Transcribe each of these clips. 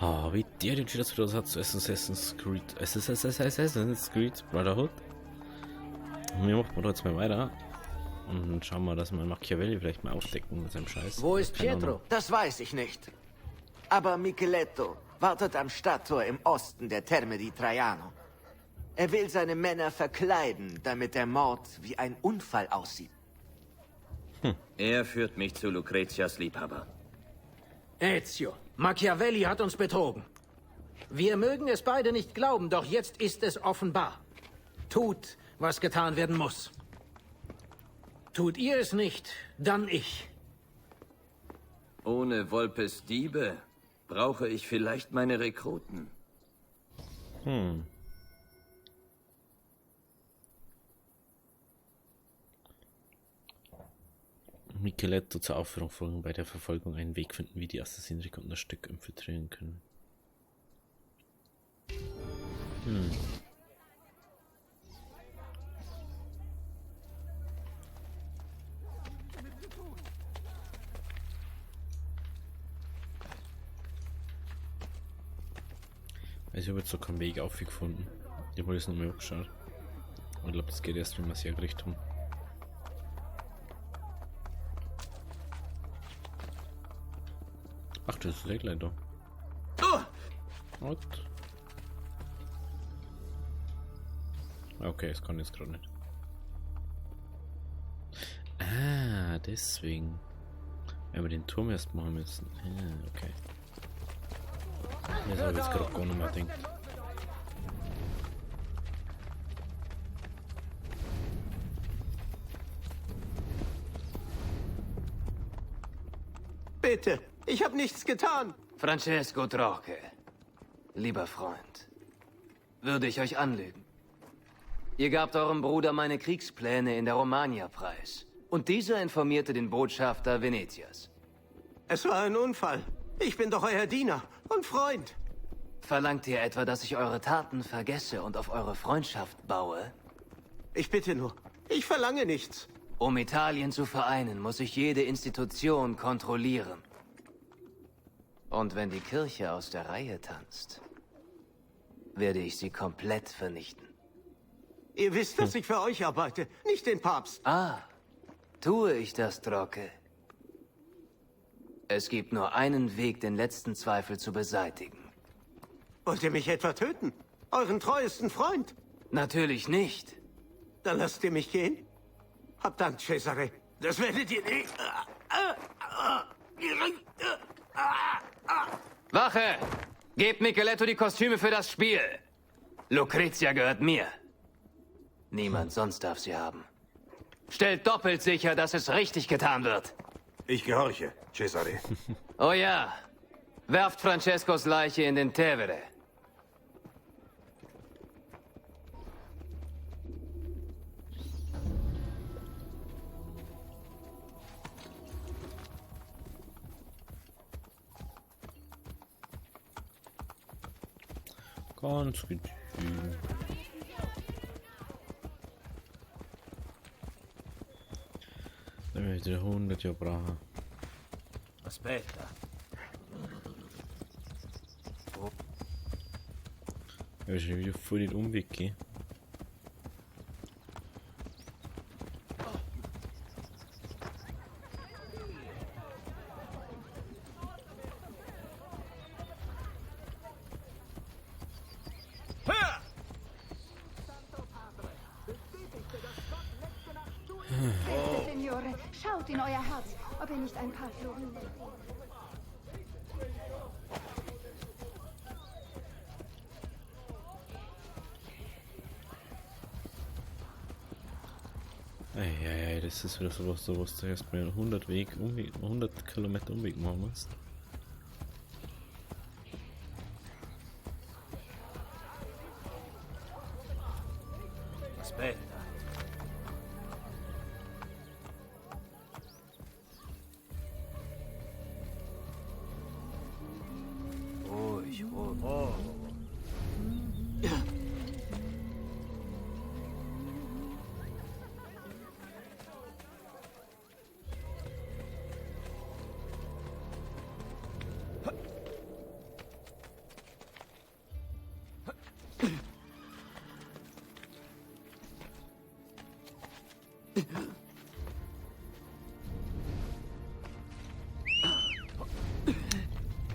Ah, wie der den wieder zu hat zu Assassin's Creed Brotherhood. Und wir machen jetzt mal weiter. Und dann schauen wir, dass wir Machiavelli vielleicht mal aufdecken mit seinem Scheiß. Wo ist Keine Pietro? Ahnung. Das weiß ich nicht. Aber Micheletto wartet am Stadttor im Osten der Terme di Traiano. Er will seine Männer verkleiden, damit der Mord wie ein Unfall aussieht. Er führt mich zu Lucrezias Liebhaber. Ezio, Machiavelli hat uns betrogen. Wir mögen es beide nicht glauben, doch jetzt ist es offenbar. Tut, was getan werden muss. Tut ihr es nicht, dann ich. Ohne Volpes Diebe brauche ich vielleicht meine Rekruten. Micheletto zur Aufführung folgen, bei der Verfolgung einen Weg finden, wie die Assassinenrekruten das Stück infiltrieren können. Also ich habe jetzt so keinen Weg aufgefunden. Ich habe jetzt noch mal geschaut. Ich glaube, das geht erst, wenn wir es hergerichtet haben. Ach, das ist der gleich da. What? Okay, das kann ich jetzt gerade nicht. Ah, deswegen. Wenn wir den Turm erst machen müssen. Ah, okay. Das habe ich jetzt gerade gar nicht mehr gedacht. Bitte, ich habe nichts getan. Francesco Droche, lieber Freund, würde ich euch anlügen. Ihr gabt eurem Bruder meine Kriegspläne in der Romagna preis. Und dieser informierte den Botschafter Venetias. Es war ein Unfall. Ich bin doch euer Diener und Freund. Verlangt ihr etwa, dass ich eure Taten vergesse und auf eure Freundschaft baue? Ich bitte nur, ich verlange nichts. Um Italien zu vereinen, muss ich jede Institution kontrollieren. Und wenn die Kirche aus der Reihe tanzt, werde ich sie komplett vernichten. Ihr wisst, dass ich für euch arbeite, nicht den Papst. Ah, tue ich das, Droche? Es gibt nur einen Weg, den letzten Zweifel zu beseitigen. Wollt ihr mich etwa töten? Euren treuesten Freund? Natürlich nicht. Dann lasst ihr mich gehen? Habt Dank, Cesare. Das werdet ihr nicht. Wache! Gebt Micheletto die Kostüme für das Spiel. Lucrezia gehört mir. Niemand sonst darf sie haben. Stellt doppelt sicher, dass es richtig getan wird. Ich gehorche, Cesare. Oh ja. Werft Francescos Leiche in den Tevere. Ganz gut. Dann will ich wieder 100 Jahre brauchen. Aspetta. Ja, ich will wieder voll den Umweg gehen. Signore, schaut in euer Herz, ob ihr nicht ein paar Florinen seht. Eieiei, das ist wieder sowas, du erstmal 100 Kilometer Umweg machen musst. Aspetta. Ruhig, ruhig.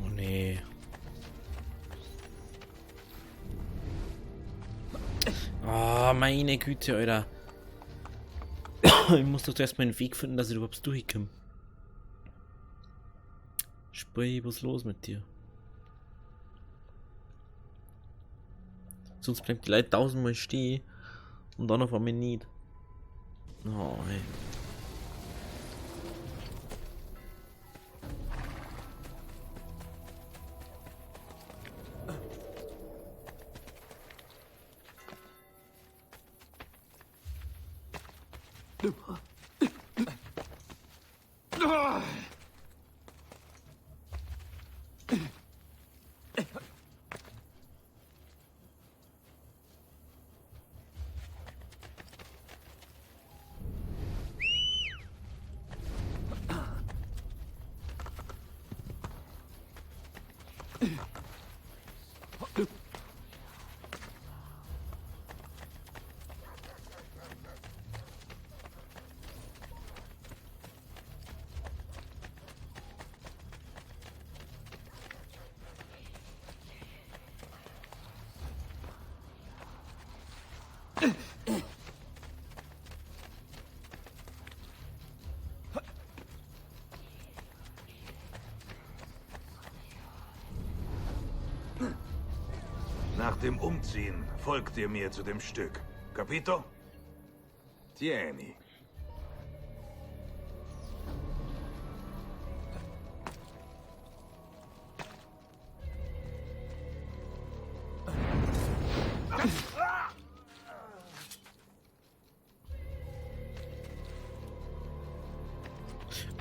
Oh nee. Oh, meine Güte, Alter. Ich muss doch erstmal einen Weg finden, dass ich überhaupt durchkomme. Sprich, was ist los mit dir? Sonst bleibt die Leute tausendmal stehen und dann auf einmal nicht. Oh, ey. Nach dem Umziehen folgt ihr mir zu dem Stück. Capito? Tieni.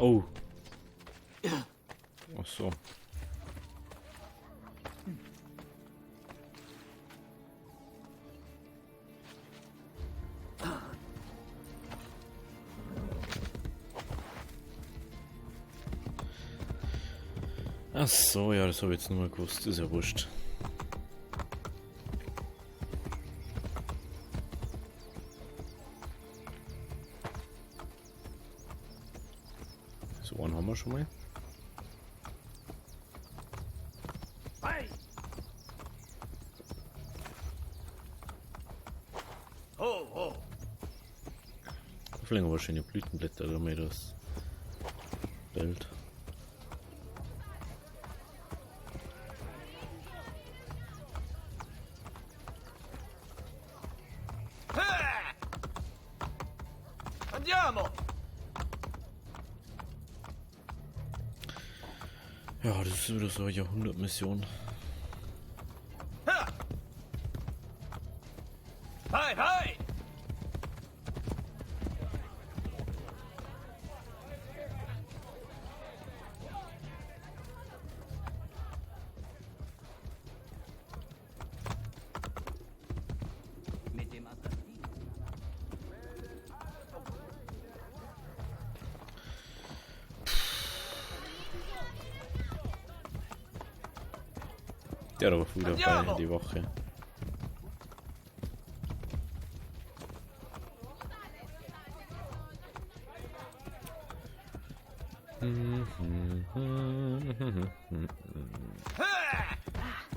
Oh. Ach so. Ach so, ja, das habe ich jetzt nur mal gewusst. Ist ja wurscht. So, einen haben wir schon mal. Vielleicht aber schöne Blütenblätter, damit das Bild. Andiamo! Ja, das ist wieder so eine Jahrhundertmission. Hi, hi! Der hat aber früh dabei die Woche.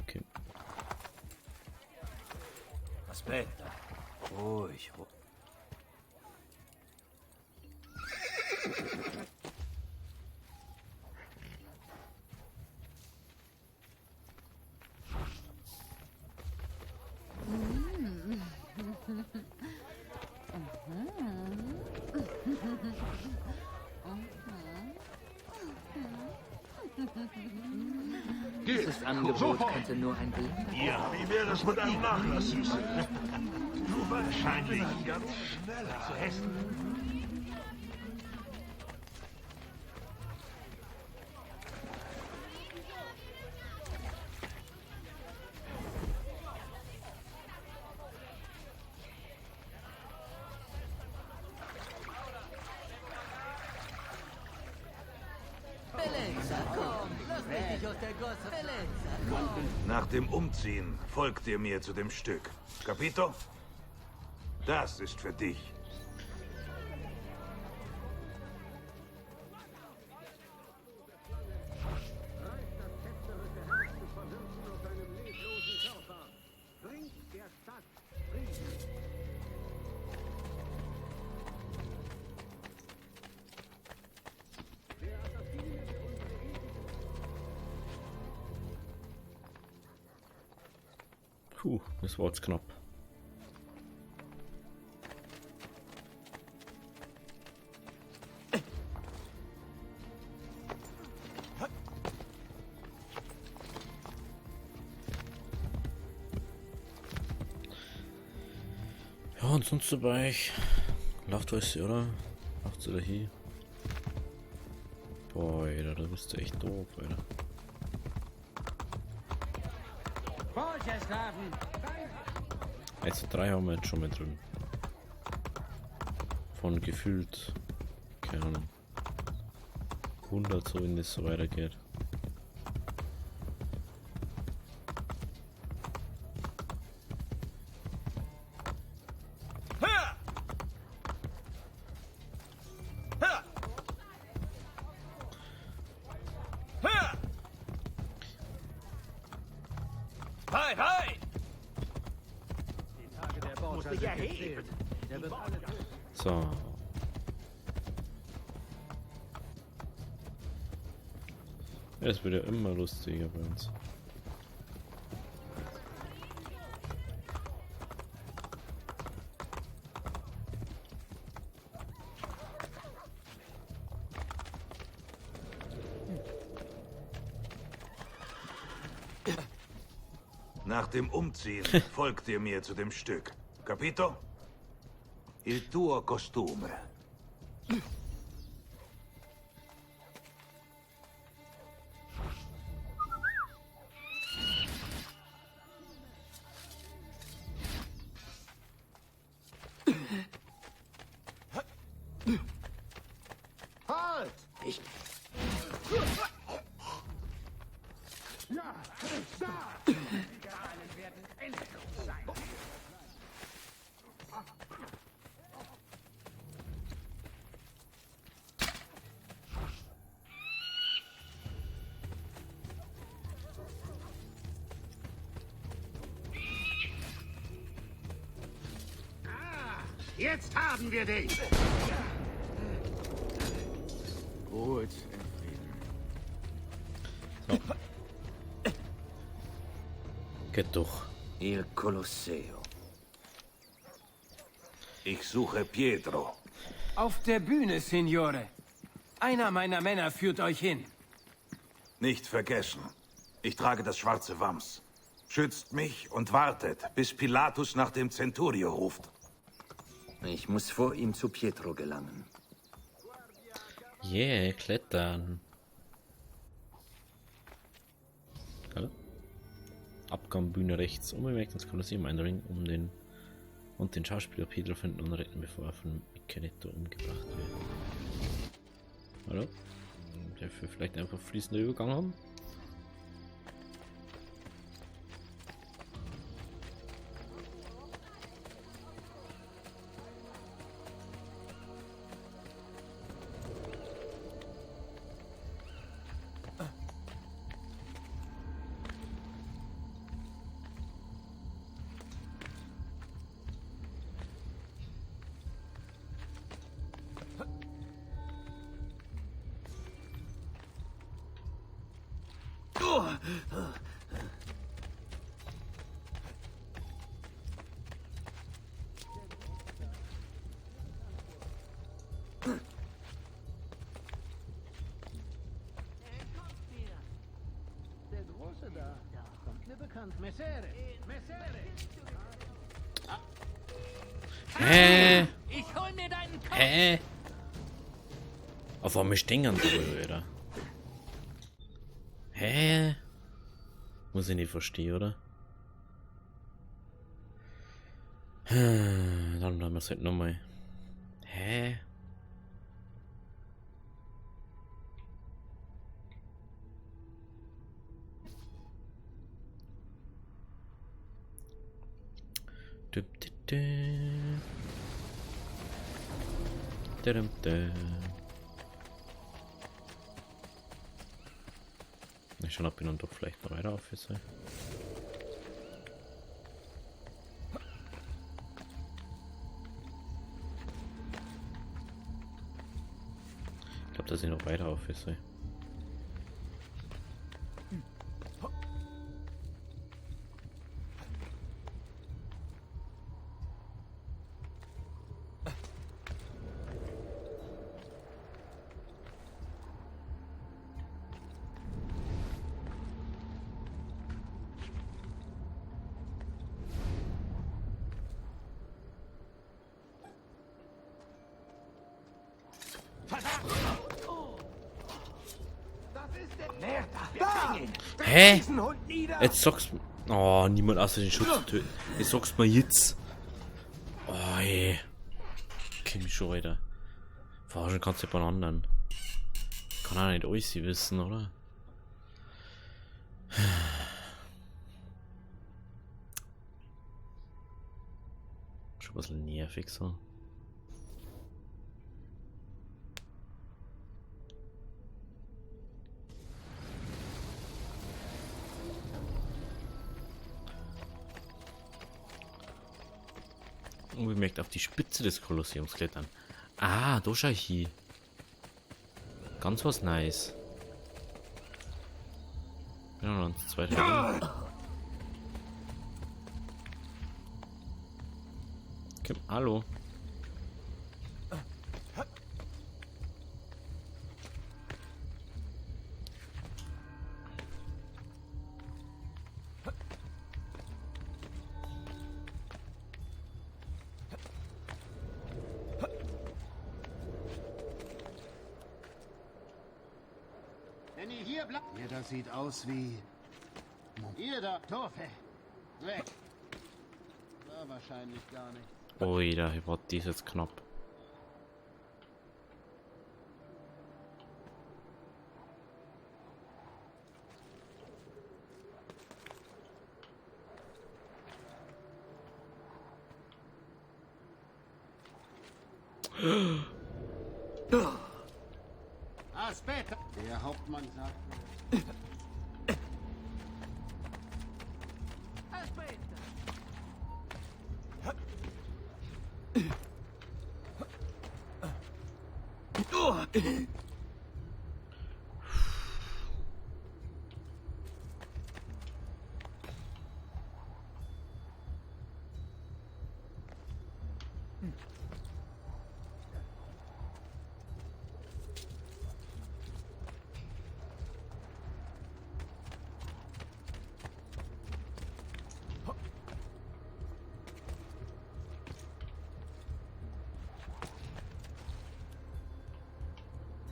Okay. Aspetta. Ruhig, ruhig. Dieses Angebot könnte nur ein Blinder. Ja, wie wäre es mit einem Nachlass, Süße? Du wahrscheinlich ganz schneller zu essen. Nach dem Umziehen folgt ihr mir zu dem Stück. Capito? Das ist für dich. Puh, das war jetzt knapp. Ja, und sonst dabei. Lacht was, oder? Lacht oder hier? Boah, Alter, da bist du echt doof, Alter. Also 3 haben wir jetzt schon mal drin. Von gefühlt, keine Ahnung, 100 so, wenn das so weitergeht. So. Ja, das wird ja immer lustiger bei uns. Nach dem Umziehen folgt ihr mir zu dem Stück. Capito? Il tuo costume. Halt! Ich... Jetzt haben wir dich! Gut. So. Geht doch. Il Colosseo. Ich suche Pietro. Auf der Bühne, Signore. Einer meiner Männer führt euch hin. Nicht vergessen. Ich trage das schwarze Wams. Schützt mich und wartet, bis Pilatus nach dem Centurio ruft. Ich muss vor ihm zu Pietro gelangen. Yeah, klettern. Hallo? Abgangbühne rechts. Unbemerkt ins Kolosseum einringen, um den Schauspieler Pietro finden und retten, bevor er von Micheletto umgebracht wird. Hallo? Der für vielleicht einfach fließender Übergang haben? Der Große da. Kommt mir bekannt. Messere. Messere. Hä? Ich hol mir deinen Kopf! Hä? Auf einmal stehen sie, oder? Hä? Muss ich nicht verstehen, oder? Dann haben wir es halt nochmal. Hä? Ich schon, ob ich dann doch vielleicht noch weiter aufhöre. Ich glaube, dass ich noch weiter aufhöre. Hä? diesen Hund nieder! Jetzt sagst du... Oh, niemand außer den Schutz zu töten. Jetzt sagst du mir jetzt. Oh, ey. Kenn mich schon, Alter. Verarschen kannst du bei anderen. Kann auch nicht alles wissen, oder? Schon ein bisschen nervig so. Unbemerkt auf die Spitze des Kolosseums klettern. Ah, da schau ich hier. Ganz was nice. Bin noch ans zweite. Okay, hallo. Wenn ihr hier bleibt... Ja, das sieht aus wie... Ihr da, Torfe. Weg. War wahrscheinlich gar nicht. Ui, da war dies jetzt knapp. Aspetta. Der Hauptmann sagt...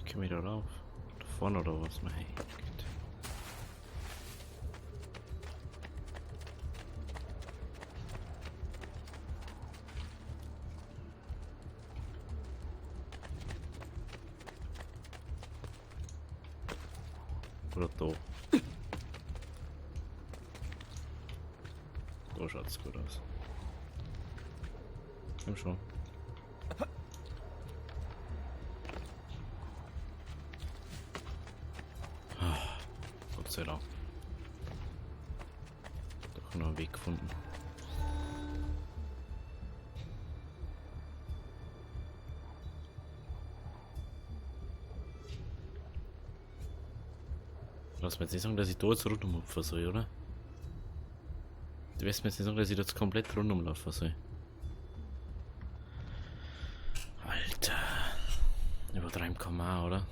Gehen wir da rauf? Da vorne oder was? Nein. Gut. Oder da. Da schaut's gut aus. Komm schon. Gott sei Dank. Doch noch einen Weg gefunden. Lass mir jetzt nicht sagen, dass ich da jetzt rundum hupfen soll, oder? Du wirst mir jetzt nicht sagen, dass ich da jetzt komplett rundum laufen soll. Alter. Übertreiben kann man auch, oder?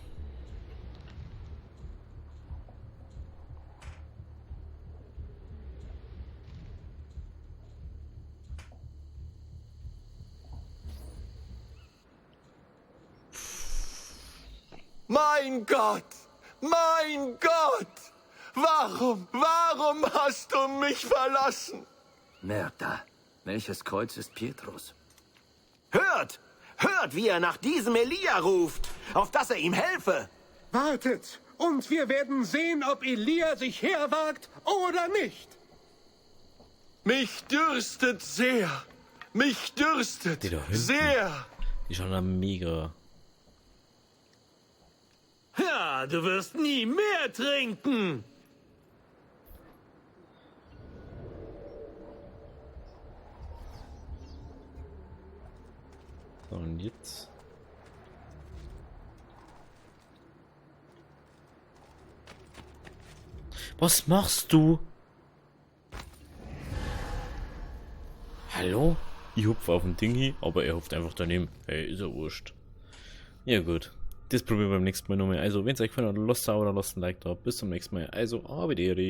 Mein Gott! Mein Gott! Warum hast du mich verlassen? Merda, welches Kreuz ist Pietrus? Hört! Hört, wie er nach diesem Elia ruft, auf dass er ihm helfe! Wartet, und wir werden sehen, ob Elia sich herwagt oder nicht. Mich dürstet sehr. Mich dürstet Die da hinten. sehr. Die schauen da mega. Ja, du wirst nie mehr trinken. So, und jetzt? Was machst du? Hallo? Ich hupfe auf ein Ding hier, aber er hupft einfach daneben. Hey, ist ja wurscht. Ja gut. Das probieren wir beim nächsten Mal nochmal. Also, wenn es euch gefallen hat, lasst ein Abo oder lasst ein Like da. Bis zum nächsten Mal. Also, Arrivederci.